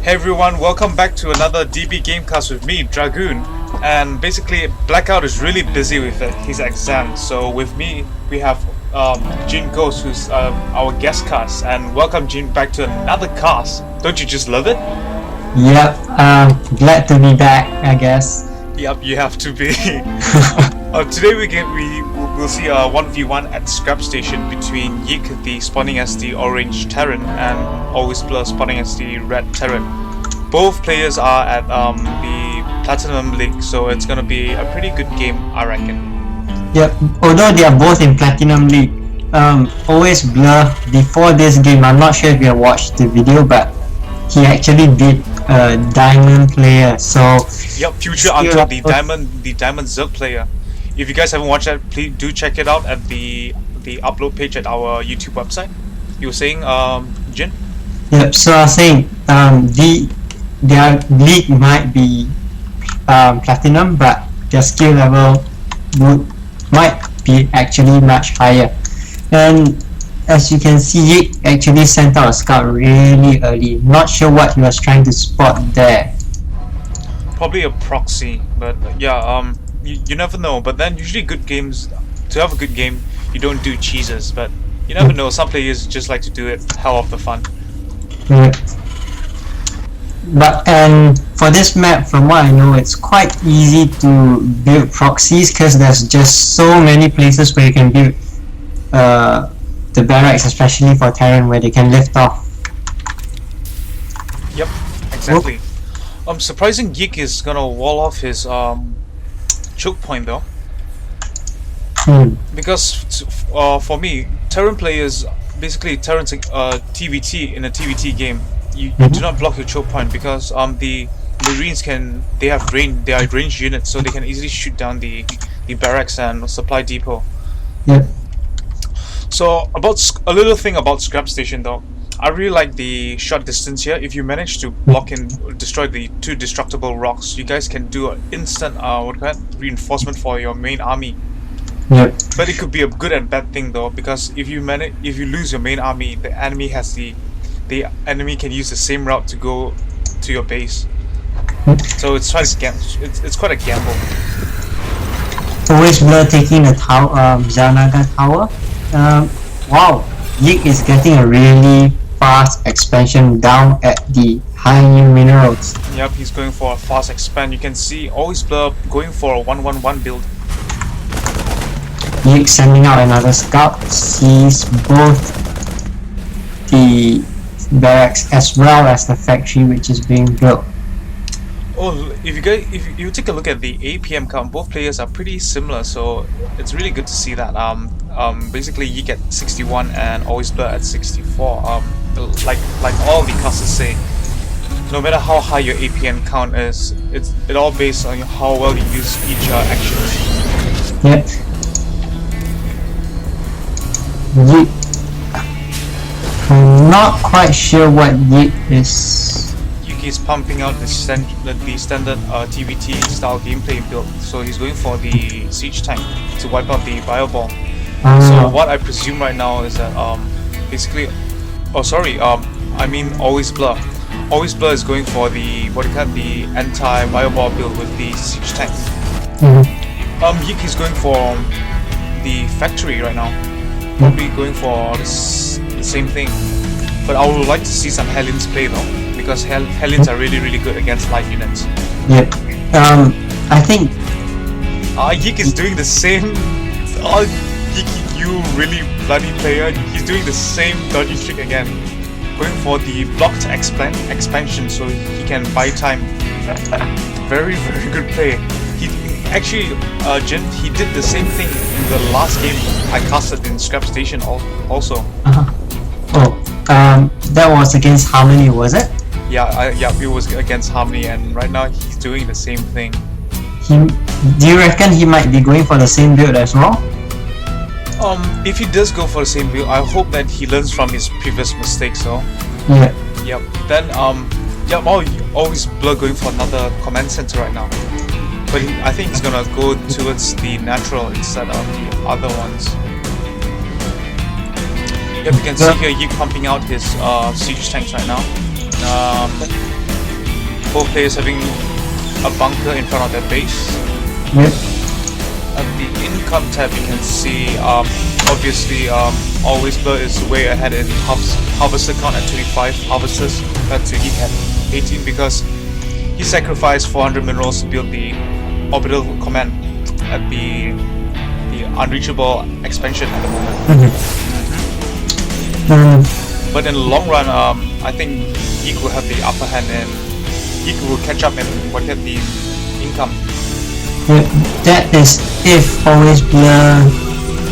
Hey everyone, welcome back to another DBGameCast with me, Dragoon. And basically, Blackout is really busy with his exam. So with me, we have Jin Ghost, who's our guest cast. And welcome Jin back to another cast. Don't you just love it? Yep, glad to be back, I guess. Yep, you have to be. Today we'll see a 1v1 at Scrap Station between YIK, the spawning as the orange Terran, and AlwaysBlur spawning as the red Terran. Both players are at the Platinum League, so it's gonna be a pretty good game, I reckon. Yep, although they are both in Platinum League, AlwaysBlur, before this game, I'm not sure if you have watched the video, but he actually beat a Diamond player, so... Yep, future until the Diamond Zerg player. If you guys haven't watched that, please do check it out at the upload page at our YouTube website. You were saying, Jin? Yep, so I was saying, their league might be Platinum, but their skill level might be actually much higher. And as you can see, YIK actually sent out a scout really early. Not sure what he was trying to spot there. Probably a proxy, but yeah, you never know. But then usually good games, to have a good game, you don't do cheeses, but you never know. Some players just like to do it hell of the fun. Yeah. But for this map, from what I know, it's quite easy to build proxies because there's just so many places where you can build the barracks, especially for Terran, where they can lift off. Yep, exactly. Surprising YIK is gonna wall off his choke point though. Because for me, Terran players, basically Terran's TvT in a TvT game, you do not block your choke point because the Marines they are ranged units, so they can easily shoot down the barracks and supply depot. Yep. So a little thing about Scrap Station though, I really like the short distance here. If you manage to block and destroy the two destructible rocks, you guys can do an instant reinforcement for your main army. Yep. But it could be a good and bad thing though, because if you lose your main army, the enemy can use the same route to go to your base. So it's quite a gamble. AlwaysBlur taking the Xanaga Tower. Wow, YIK is getting a really fast expansion down at the high new minerals. Yep, he's going for a fast expand. You can see AlwaysBlur going for a 1-1-1 build. YIK sending out another scout, sees both the barracks as well as the factory which is being built. Oh, if you take a look at the APM count, both players are pretty similar, so it's really good to see that. Basically YIK at 61 and AlwaysBlur at 64. Like all the casters say, no matter how high your APM count is, it all based on how well you use each actions. Yep. YIK. I'm not quite sure what YIK is. YIK is pumping out the standard TvT style gameplay build, so he's going for the siege tank to wipe out the fireball. So what I presume right now is that basically, I mean AlwaysBlur. AlwaysBlur is going for the anti-fireball build with the siege tank. YIK is going for the factory right now. Probably going for the same thing. But I would like to see some Hellions play though, because Hellions are really good against light units. Yep. I think YIK is doing the same. YIK, you really bloody player. He's doing the same dodgy trick again. Going for the blocked expansion so he can buy time. Very good play. He actually, Jin, he did the same thing in the last game I casted in Scrap Station also. That was against Harmony, was it? Yeah, it was against Harmony, and right now he's doing the same thing. Do you reckon he might be going for the same build as well? If he does go for the same build, I hope that he learns from his previous mistakes. So. Yeah. Yep. Then AlwaysBlur going for another command center right now. But I think he's gonna go towards the natural instead of the other ones. Yep, you can see here YIK pumping out his siege tanks right now. both players having a bunker in front of their base. Yep. At the income tab, you can see obviously AlwaysBlur is way ahead in harvester count at 25 harvesters compared to YIK at 18 because he sacrificed 400 minerals to build the orbital command at the unreachable expansion at the moment. But in the long run, I think YIK will have the upper hand and YIK will catch up and will get the income. Yeah, that is if AlwaysBlur.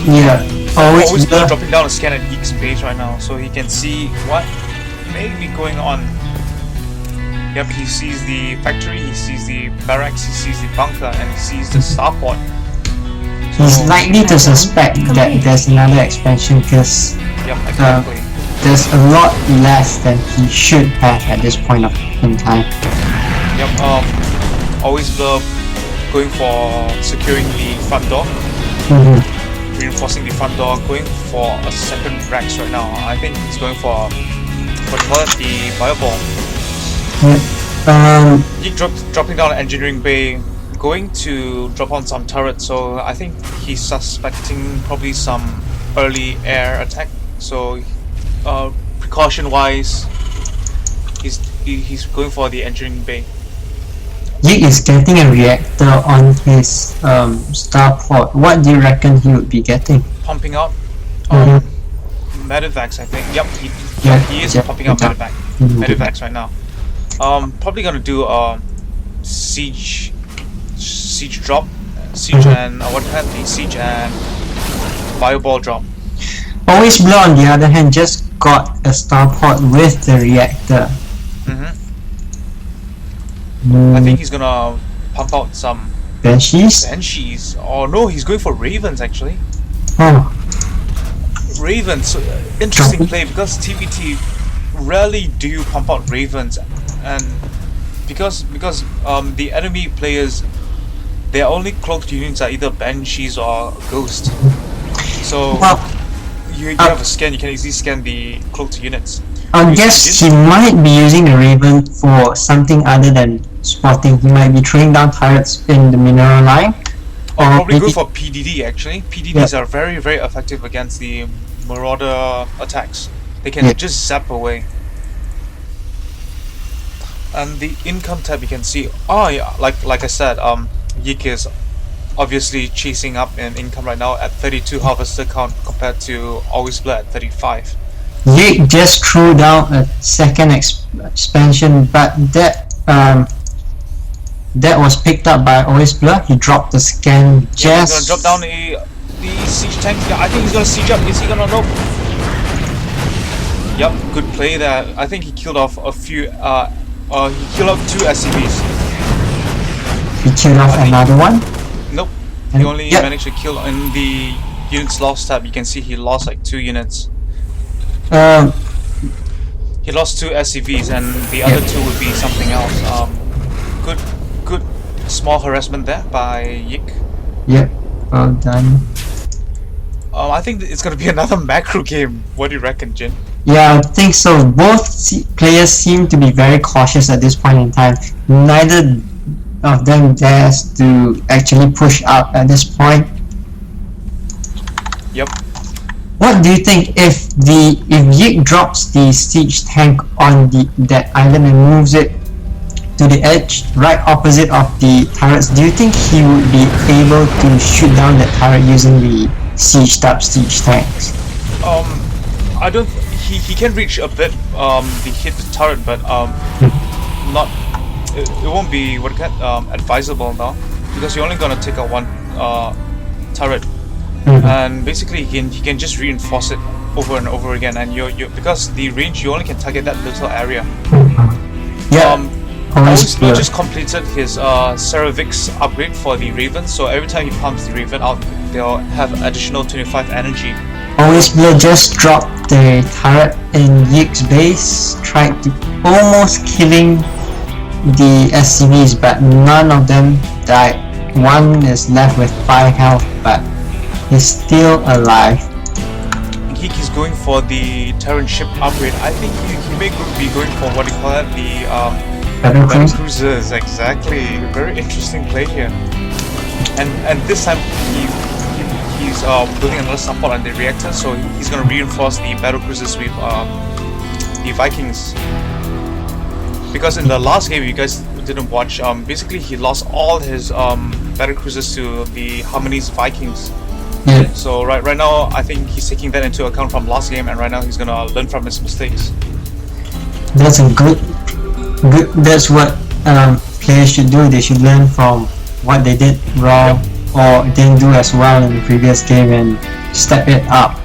Yeah, AlwaysBlur dropping down a scan at YIK's base right now, so he can see what may be going on. Yep, he sees the factory, he sees the barracks, he sees the bunker, and he sees the starport. He's likely to suspect that there's another expansion because yep, exactly. There's a lot less than he should have at this point in time. Yep, AlwaysBlur going for securing the front door, reinforcing the front door, going for a second Rex right now. I think he's going for the fireball. YIK dropping down an engineering bay, going to drop on some turrets, so I think he's suspecting probably some early air attack. So precaution wise, he's going for the engineering bay. YIK is getting a reactor on his starport. What do you reckon he would be getting? Pumping out medevacs, I think. Yep, he is pumping out medevacs right now. Probably gonna do a siege drop, and siege and fireball drop. AlwaysBlur on the other hand just got a starport with the reactor. I think he's gonna pump out some Banshees. Oh no, he's going for Ravens actually. Oh. Ravens, interesting play because TvT rarely do you pump out Ravens, and because the enemy players, their only cloaked units are either Banshees or Ghost. So you have a scan, you can easily scan the cloaked units. I guess he might be using the Raven for something other than spotting. He might be throwing down turrets in the mineral line. Or probably go for PDD actually. PDDs are very very effective against the Marauder attacks. They can just zap away. And the income tab you can see, like I said, YIK is obviously chasing up in income right now at 32 harvester count compared to AlwaysBlur at 35. YIK just threw down a second expansion, but that was picked up by AlwaysBlur. He dropped the scan just. He's gonna drop down the siege tank. Yeah, I think he's gonna siege up. Is he gonna nope? Yep, good play there. I think he killed off a few. He killed off 2 SCVs. He killed off another one. Nope. He only managed to kill in the units lost tab. You can see he lost like 2 units. He lost 2 SCVs and the other 2 would be something else. Good small harassment there by YIK. Yep, well done. I think it's gonna be another macro game. What do you reckon, Jin? Yeah, I think so. Both players seem to be very cautious at this point in time. Neither of them dares to actually push up at this point. Yep. What do you think if YIK drops the siege tank on that island and moves it to the edge right opposite of the turrets? Do you think he would be able to shoot down that turret using the siege tanks? I don't. He can reach a bit. Hit the turret, but not. It won't be advisable now because you're only gonna take out 1 turret. And basically he can just reinforce it over and over again, and you because the range you only can target that little area. AlwaysBlur just completed his Ceravix upgrade for the Raven, so every time he pumps the Raven out, they'll have additional 25 energy. AlwaysBlur just dropped the turret in YIK's base, tried to almost killing the SCVs, but none of them died. One is left with 5 health, but he's still alive. YIK is going for the Terran ship upgrade. I think he may be going for what they call it, the Battle Battle Cruise. cruisers, exactly. Very interesting play here. And this time he's building another support on the reactor, so he's gonna reinforce the battle cruisers with the Vikings. Because in the last game, you guys didn't watch, basically he lost all his battle cruisers to the Harmony's Vikings. Yeah, So right now, I think he's taking that into account from last game, and right now he's gonna learn from his mistakes. that's a good. That's what players should do. They should learn from what they did wrong or didn't do as well in the previous game and step it up.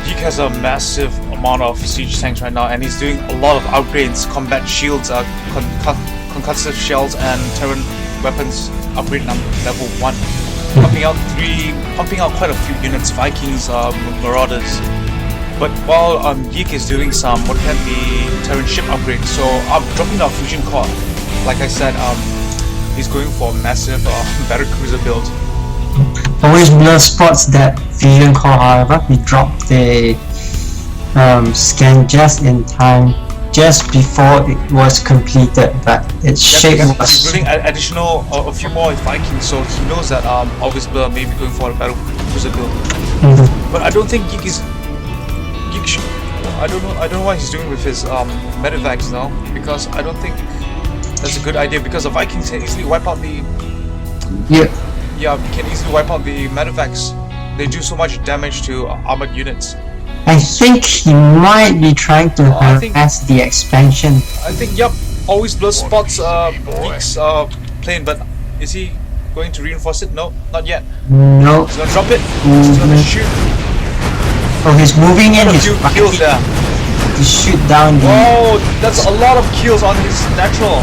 YIK has a massive amount of siege tanks right now, and he's doing a lot of upgrades, combat shields, concussive shells, and Terran weapons upgrade level 1. Pumping out quite a few units, Vikings, Marauders. But while YIK is doing some the Terran ship upgrade, so I'm dropping our fusion core. Like I said, he's going for massive battle cruiser build. AlwaysBlur spots that fusion core, however, he dropped the scan just in time, just before it was completed, but its shape He's was... building additional a few more Vikings, so he knows that AlwaysBlur may be going for a battle cruiser build. But I don't think YIK is. I don't know what he's doing with his medevacs now, because I don't think that's a good idea, because the Vikings can easily wipe out the can easily wipe out the medevacs. They do so much damage to armored units. I think he might be trying to harass the expansion. I think AlwaysBlur spots YIK's plane, but is he going to reinforce it? No, not yet. No. He's gonna drop it. He's gonna shoot. Oh, he's moving in A his few kills there. to shoot down the... Oh, that's a lot of kills on his natural.